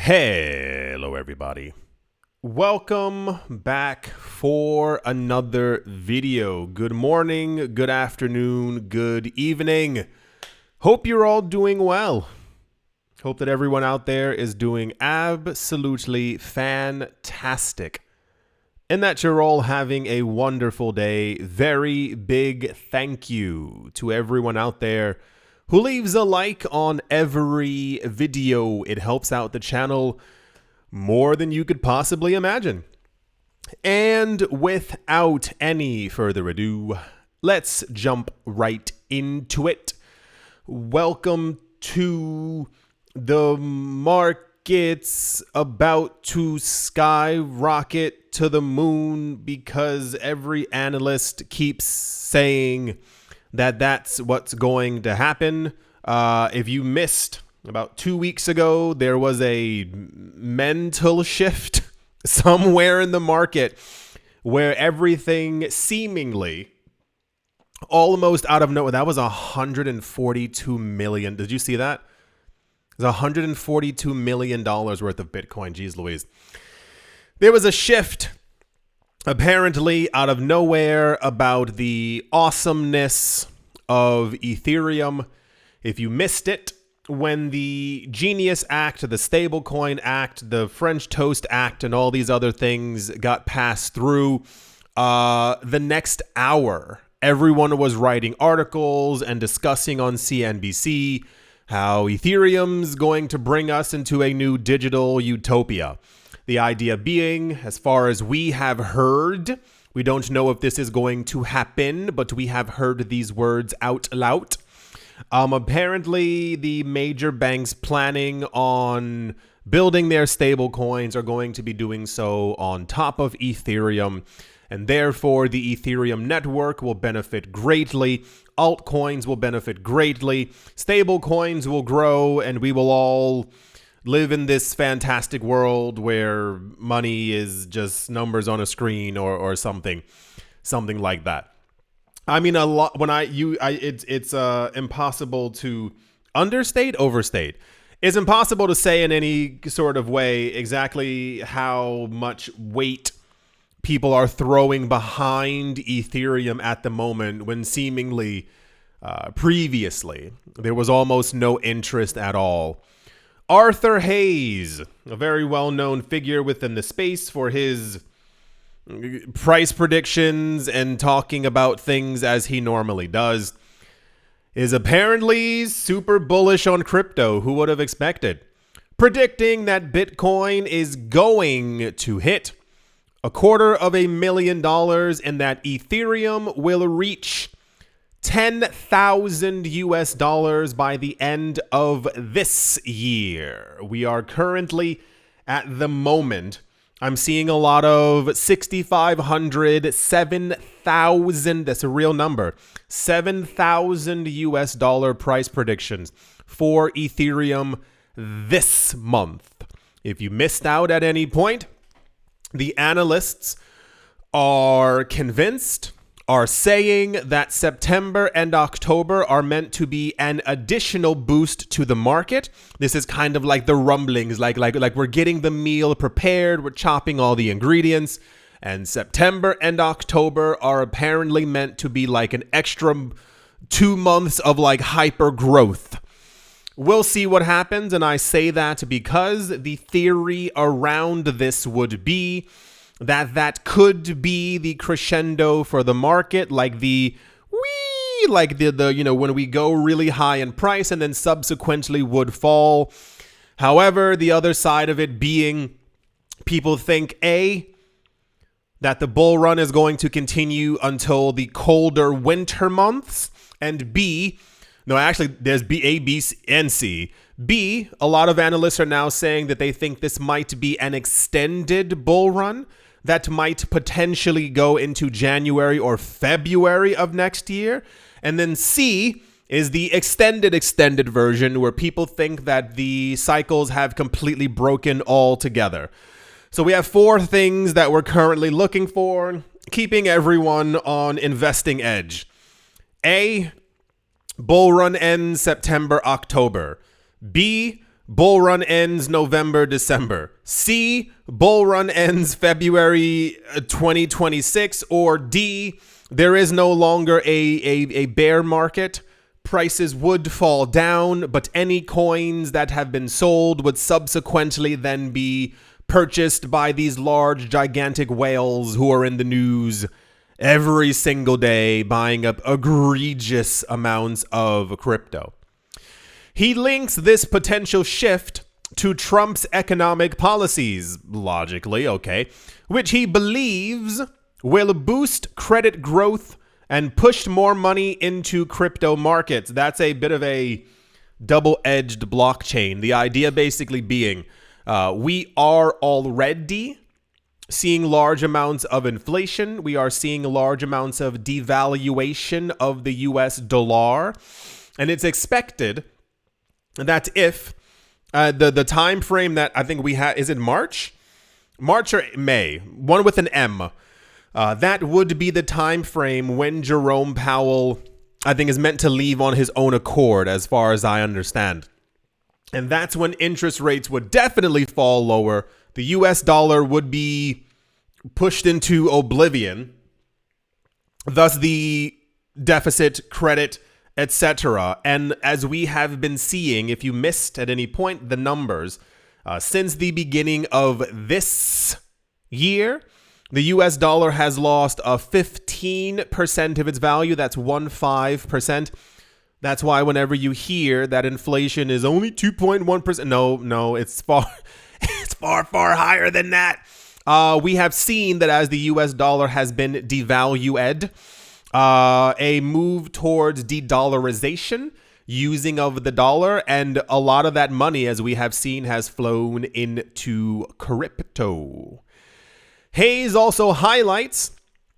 Hello, everybody. Welcome back for another video. Good morning, good afternoon, good evening. Hope you're all doing well. Hope that everyone out there is doing absolutely fantastic and that you're all having a wonderful day. Very big thank you to everyone out there who leaves a like on every video. It helps out the channel more than you could possibly imagine. And without any further ado, let's jump right into it. Welcome to the markets about to skyrocket to the moon because every analyst keeps saying that that's what's going to happen. If you missed, about 2 weeks ago, there was a mental shift somewhere in the market where everything seemingly almost out of nowhere, that was $142 million. Did you see that? It was $142 million worth of Bitcoin. Jeez Louise. There was a shift apparently out of nowhere about the awesomeness of Ethereum. If you missed it, when the Genius Act, the Stablecoin Act, the French Toast Act, and all these other things got passed through, the next hour, everyone was writing articles and discussing on CNBC how Ethereum's going to bring us into a new digital utopia. The idea being, as far as we have heard, we don't know if this is going to happen, but we have heard these words out loud. Apparently, the major banks planning on building their stable coins are going to be doing so on top of Ethereum, and therefore the Ethereum network will benefit greatly. Altcoins will benefit greatly. Stable coins will grow, and we will all live in this fantastic world where money is just numbers on a screen or something like that. I mean, a lot when it's impossible to overstate. It's impossible to say in any sort of way exactly how much weight people are throwing behind Ethereum at the moment when seemingly previously there was almost no interest at all. Arthur Hayes, a very well-known figure within the space for his price predictions and talking about things as he normally does, is apparently super bullish on crypto. Who would have expected? Predicting that Bitcoin is going to hit $250,000 and that Ethereum will reach $10,000 by the end of this year. We are currently at the moment, I'm seeing a lot of 6,500, 7,000. That's a real number. $7,000 price predictions for Ethereum this month. If you missed out at any point, the analysts are convinced, are saying that September and October are meant to be an additional boost to the market. This is kind of like the rumblings, like we're getting the meal prepared, we're chopping all the ingredients, and September and October are apparently meant to be like an extra 2 months of like hyper growth. We'll see what happens, and I say that because the theory around this would be that could be the crescendo for the market, like the when we go really high in price and then subsequently would fall. However, the other side of it being, people think A, that the bull run is going to continue until the colder winter months, and B, no, actually, there's A, B, and C. B, a lot of analysts are now saying that they think this might be an extended bull run that might potentially go into January or February of next year. And then C is the extended version where people think that the cycles have completely broken altogether. So we have 4 things that we're currently looking for, keeping everyone on investing edge. A, bull run ends September, October. B, bull run ends November, December. C, bull run ends February 2026. Or D, there is no longer a bear market. Prices would fall down, but any coins that have been sold would subsequently then be purchased by these large, gigantic whales who are in the news every single day, buying up egregious amounts of crypto. He links this potential shift to Trump's economic policies, logically, okay, which he believes will boost credit growth and push more money into crypto markets. That's a bit of a double-edged blockchain. The idea basically being we are already seeing large amounts of inflation. We are seeing large amounts of devaluation of the US dollar. And it's expected that if the time frame that I think we had, is it March or May, one with an M, that would be the time frame when Jerome Powell, I think, is meant to leave on his own accord, as far as I understand. And that's when interest rates would definitely fall lower. The US dollar would be pushed into oblivion. Thus the deficit, credit, etc. And as we have been seeing, if you missed at any point the numbers, since the beginning of this year, the US dollar has lost 15% of its value. That's 15%. That's why whenever you hear that inflation is only 2.1%, no, it's far higher than that. We have seen that as the US dollar has been devalued, a move towards de-dollarization, using of the dollar, and a lot of that money, as we have seen, has flown into crypto. Hayes also highlights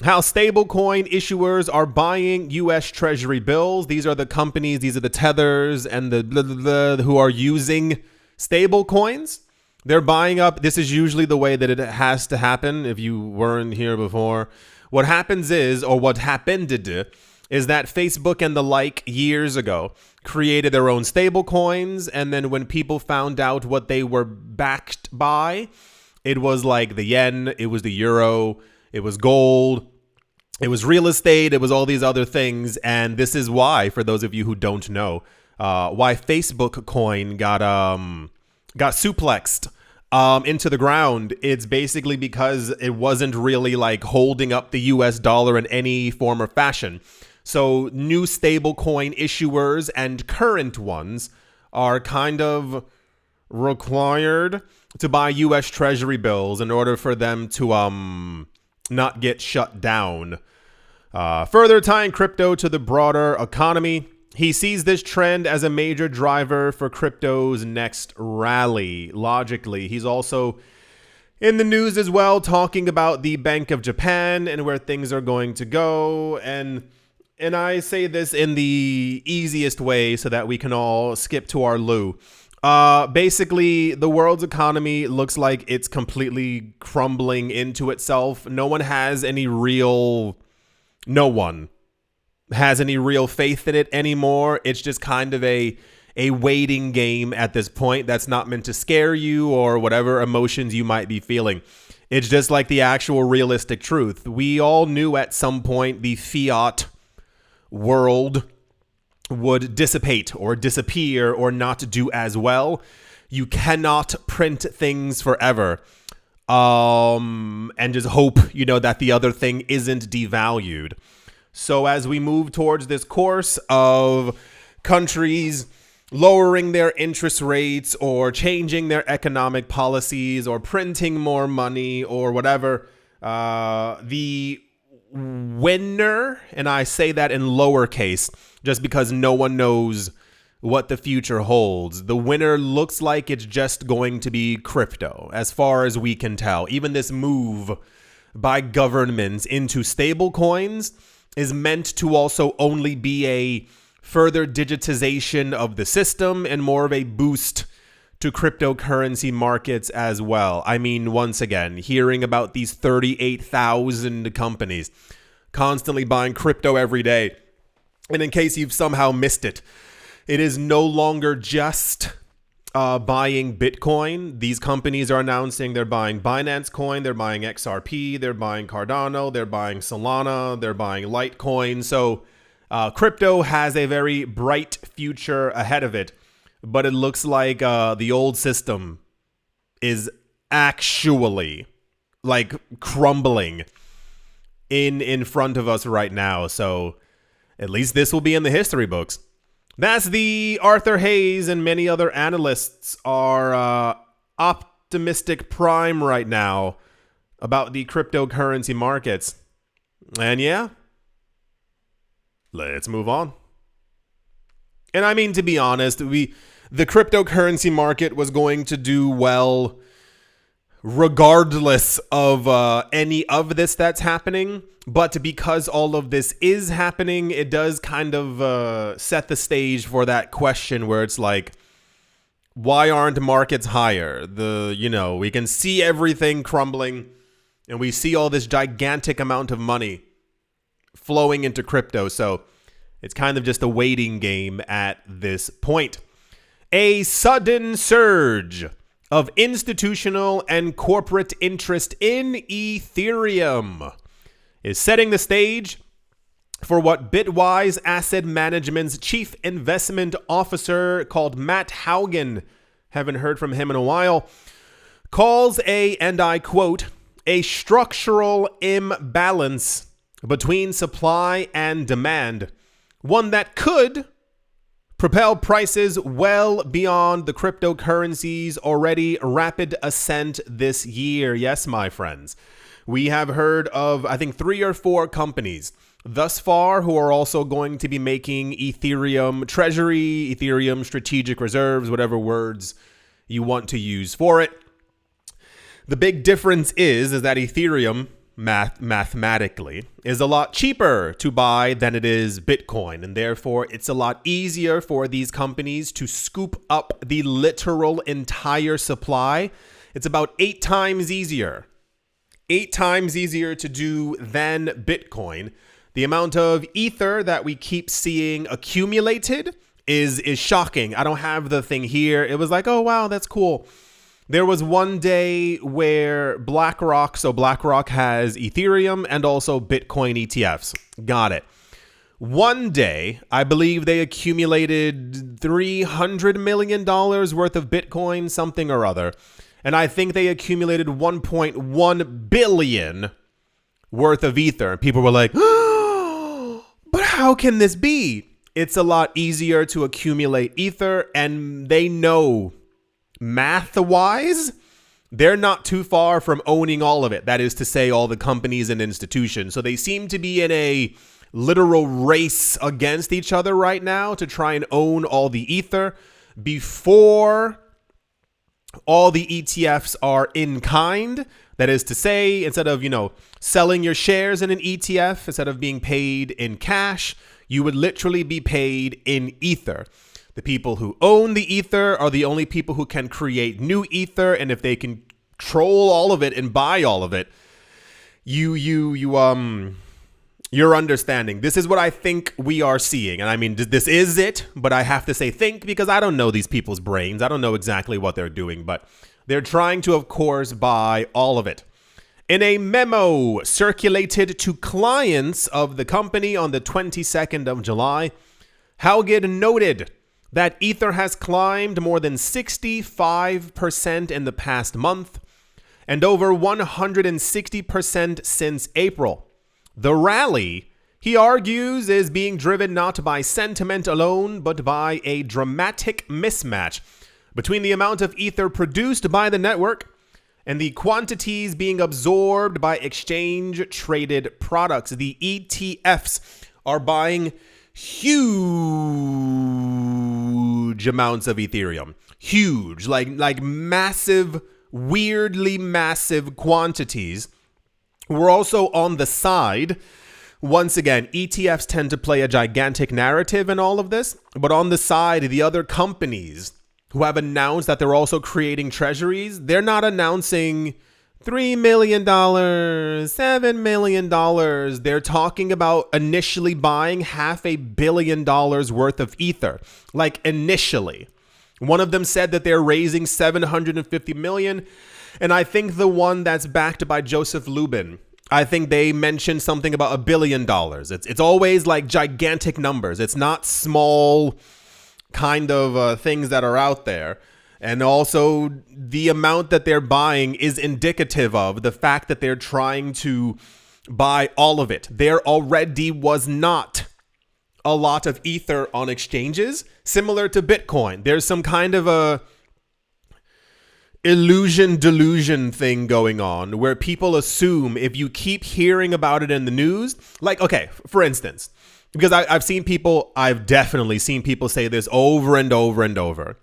how stablecoin issuers are buying U.S. Treasury bills. These are the companies, these are the tethers and the blah, blah, blah, who are using stablecoins. They're buying up. This is usually the way that it has to happen. If you weren't here before, what happens is, or what happened is that Facebook and the like years ago created their own stablecoins. And then when people found out what they were backed by, it was like the yen, it was the euro, it was gold, it was real estate, it was all these other things. And this is why, for those of you who don't know, why Facebook coin got suplexed into the ground. It's basically because it wasn't really like holding up the US dollar in any form or fashion. So new stablecoin issuers and current ones are kind of required to buy US Treasury bills in order for them to not get shut down. Further tying crypto to the broader economy, he sees this trend as a major driver for crypto's next rally. Logically, he's also in the news as well, talking about the Bank of Japan and where things are going to go. And I say this in the easiest way so that we can all skip to our loo. Basically, the world's economy looks like it's completely crumbling into itself. No one has any real faith in it anymore. It's just kind of a waiting game at this point that's not meant to scare you or whatever emotions you might be feeling. It's just like the actual realistic truth. We all knew at some point the fiat world would dissipate or disappear or not do as well. You cannot print things forever and just hope, that the other thing isn't devalued. So as we move towards this course of countries lowering their interest rates or changing their economic policies or printing more money or whatever, the winner, and I say that in lowercase just because no one knows what the future holds, the winner looks like it's just going to be crypto, as far as we can tell. Even this move by governments into stable coins is meant to also only be a further digitization of the system and more of a boost to cryptocurrency markets as well. I mean, once again, hearing about these 38,000 companies constantly buying crypto every day. And in case you've somehow missed it, it is no longer just buying Bitcoin. These companies are announcing they're buying Binance Coin, they're buying XRP, they're buying Cardano, they're buying Solana, they're buying Litecoin. So crypto has a very bright future ahead of it, but it looks like the old system is actually like crumbling in front of us right now. So at least this will be in the history books. That's the Arthur Hayes and many other analysts are optimistic prime right now about the cryptocurrency markets. And yeah, let's move on. And I mean, to be honest, the cryptocurrency market was going to do well regardless of any of this that's happening. But because all of this is happening, it does kind of set the stage for that question where it's like, why aren't markets higher? We can see everything crumbling and we see all this gigantic amount of money flowing into crypto. So it's kind of just a waiting game at this point. A sudden surge of institutional and corporate interest in Ethereum is setting the stage for what Bitwise Asset Management's chief investment officer called Matt Haugen, haven't heard from him in a while, calls and I quote, a structural imbalance between supply and demand, one that could propel prices well beyond the cryptocurrency's already rapid ascent this year. Yes, my friends. We have heard of, I think, 3 or 4 companies thus far who are also going to be making Ethereum treasury, Ethereum strategic reserves, whatever words you want to use for it. The big difference is that Ethereum mathematically is a lot cheaper to buy than it is Bitcoin, and therefore it's a lot easier for these companies to scoop up the literal entire supply. It's about 8 times easier. 8 times easier to do than Bitcoin. The amount of ether that we keep seeing accumulated is shocking. I don't have the thing here. It was like, oh wow, that's cool. There was one day where BlackRock has Ethereum and also Bitcoin ETFs. Got it. One day, I believe they accumulated $300 million worth of Bitcoin, something or other. And I think they accumulated 1.1 billion worth of Ether. And people were like, oh, but how can this be? It's a lot easier to accumulate Ether, and they know math-wise, they're not too far from owning all of it. That is to say, all the companies and institutions. So they seem to be in a literal race against each other right now to try and own all the Ether before all the ETFs are in kind. That is to say, instead of, selling your shares in an ETF, instead of being paid in cash, you would literally be paid in Ether. The people who own the Ether are the only people who can create new Ether, and if they can control all of it and buy all of it, you're understanding. This is what I think we are seeing. And I mean, this is it, but I have to say think because I don't know these people's brains. I don't know exactly what they're doing, but they're trying to, of course, buy all of it. In a memo circulated to clients of the company on the 22nd of July, Haugen noted that Ether has climbed more than 65% in the past month and over 160% since April. The rally, he argues, is being driven not by sentiment alone, but by a dramatic mismatch between the amount of Ether produced by the network and the quantities being absorbed by exchange-traded products. The ETFs are buying huge amounts of Ethereum. Huge, like massive, weirdly massive quantities. We're also on the side. Once again, ETFs tend to play a gigantic narrative in all of this, but on the side, the other companies who have announced that they're also creating treasuries, they're not announcing $3 million, $7 million. They're talking about initially buying $500 million worth of Ether, like initially. One of them said that they're raising 750 million. And I think the one that's backed by Joseph Lubin, I think they mentioned something about $1 billion. It's always like gigantic numbers. It's not small kind of things that are out there. And also the amount that they're buying is indicative of the fact that they're trying to buy all of it. There already was not a lot of Ether on exchanges, similar to Bitcoin. There's some kind of a delusion thing going on where people assume if you keep hearing about it in the news, like, okay, for instance, because I've definitely seen people say this over and over and over.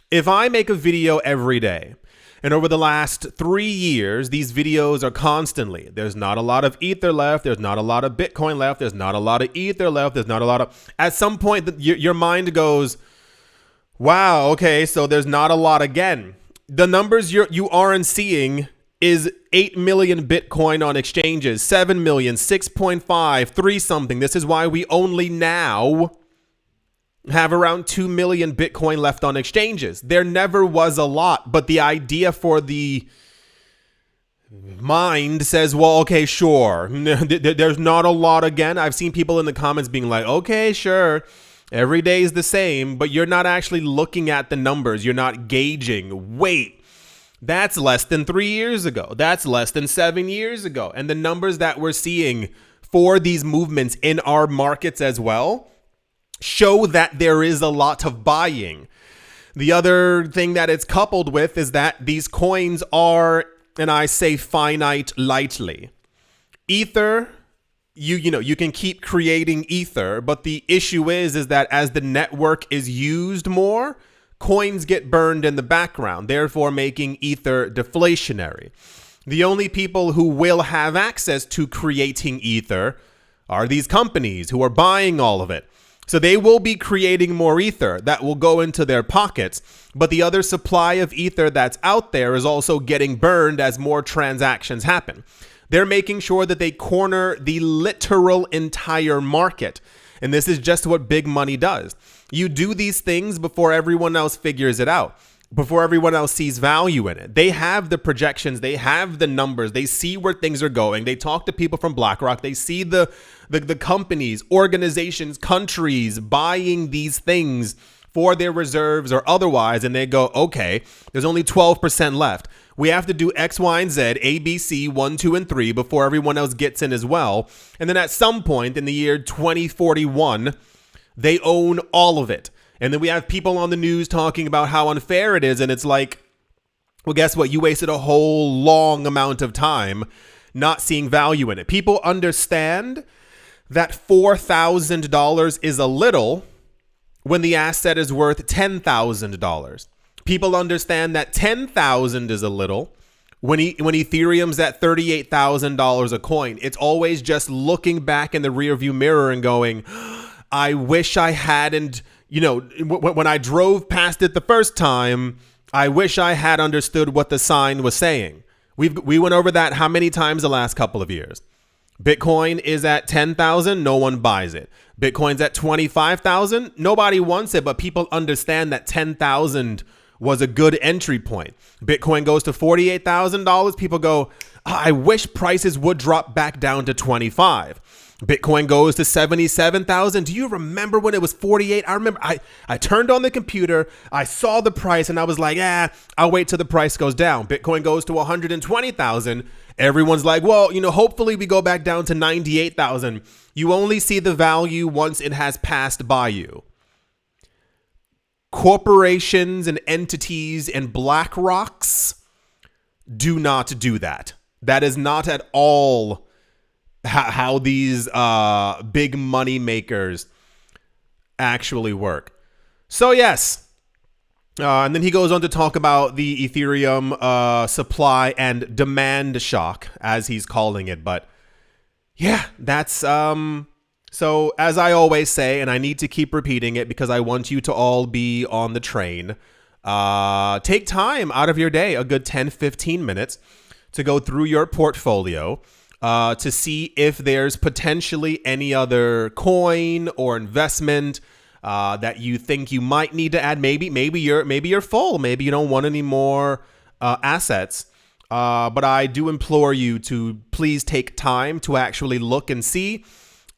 If I make a video every day, and over the last 3 years, these videos are constantly, there's not a lot of Ether left, there's not a lot of Bitcoin left, there's not a lot of Ether left, there's not a lot of, at some point, your mind goes, wow, okay, so there's not a lot again. The numbers you aren't seeing is 8 million Bitcoin on exchanges, 7 million, 6.5, 3 something. This is why we only now have around 2 million Bitcoin left on exchanges. There never was a lot, but the idea for the mind says, well, okay, sure. There's not a lot again. I've seen people in the comments being like, okay, sure. Every day is the same, but you're not actually looking at the numbers. You're not gauging. Wait, that's less than 3 years ago. That's less than 7 years ago. And the numbers that we're seeing for these movements in our markets as well show that there is a lot of buying. The other thing that it's coupled with is that these coins are, and I say finite lightly. Ether, you can keep creating Ether, but the issue is that as the network is used more, coins get burned in the background, therefore making Ether deflationary. The only people who will have access to creating Ether are these companies who are buying all of it. So they will be creating more Ether that will go into their pockets, but the other supply of Ether that's out there is also getting burned as more transactions happen. They're making sure that they corner the literal entire market. And this is just what big money does. You do these things before everyone else figures it out, before everyone else sees value in it. They have the projections, they have the numbers, they see where things are going. They talk to people from BlackRock, they see the companies, organizations, countries buying these things for their reserves or otherwise, and they go, okay, there's only 12% left. We have to do X, Y, and Z, A, B, C, 1, 2, and 3 before everyone else gets in as well. And then at some point in the year 2041, they own all of it. And then we have people on the news talking about how unfair it is. And it's like, well, guess what? You wasted a whole long amount of time not seeing value in it. People understand that $4,000 is a little when the asset is worth $10,000. People understand that $10,000 is a little when Ethereum's at $38,000 a coin. It's always just looking back in the rearview mirror and going, I wish I hadn't, when I drove past it the first time, I wish I had understood what the sign was saying. We went over that how many times the last couple of years? Bitcoin is at 10,000, no one buys it. Bitcoin's at 25,000, nobody wants it, but people understand that 10,000 was a good entry point. Bitcoin goes to $48,000, people go, I wish prices would drop back down to 25. Bitcoin goes to 77,000. Do you remember when it was 48? I remember I turned on the computer, I saw the price, and I was like, I'll wait till the price goes down. Bitcoin goes to 120,000. Everyone's like, well, hopefully we go back down to 98,000. You only see the value once it has passed by you. Corporations and entities and BlackRocks do not do that. That is not at all how these big money makers actually work. So yes. And then he goes on to talk about the Ethereum supply and demand shock, as he's calling it. But yeah, that's so as I always say, and I need to keep repeating it because I want you to all be on the train. Take time out of your day, a good 10-15 minutes, to go through your portfolio to see if there's potentially any other coin or investment that you think you might need to add. Maybe you're full. Maybe you don't want any more assets. But I do implore you to please take time to actually look and see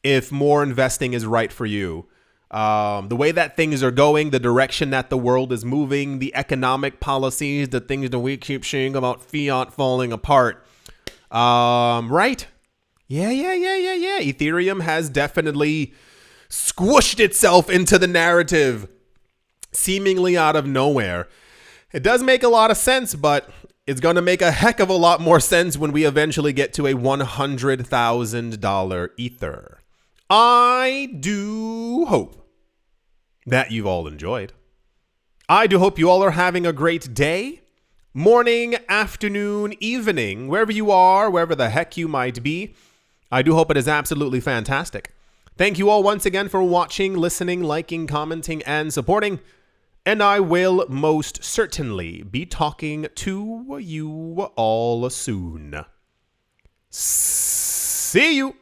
if more investing is right for you. The way that things are going, the direction that the world is moving, the economic policies, the things that we keep seeing about fiat falling apart. Right? Yeah. Ethereum has definitely squished itself into the narrative, seemingly out of nowhere. It does make a lot of sense, but it's going to make a heck of a lot more sense when we eventually get to a $100,000 Ether. I do hope that you've all enjoyed. I do hope you all are having a great day, morning, afternoon, evening, wherever you are, wherever the heck you might be. I do hope it is absolutely fantastic. Thank you all once again for watching, listening, liking, commenting, and supporting. And I will most certainly be talking to you all soon. See you.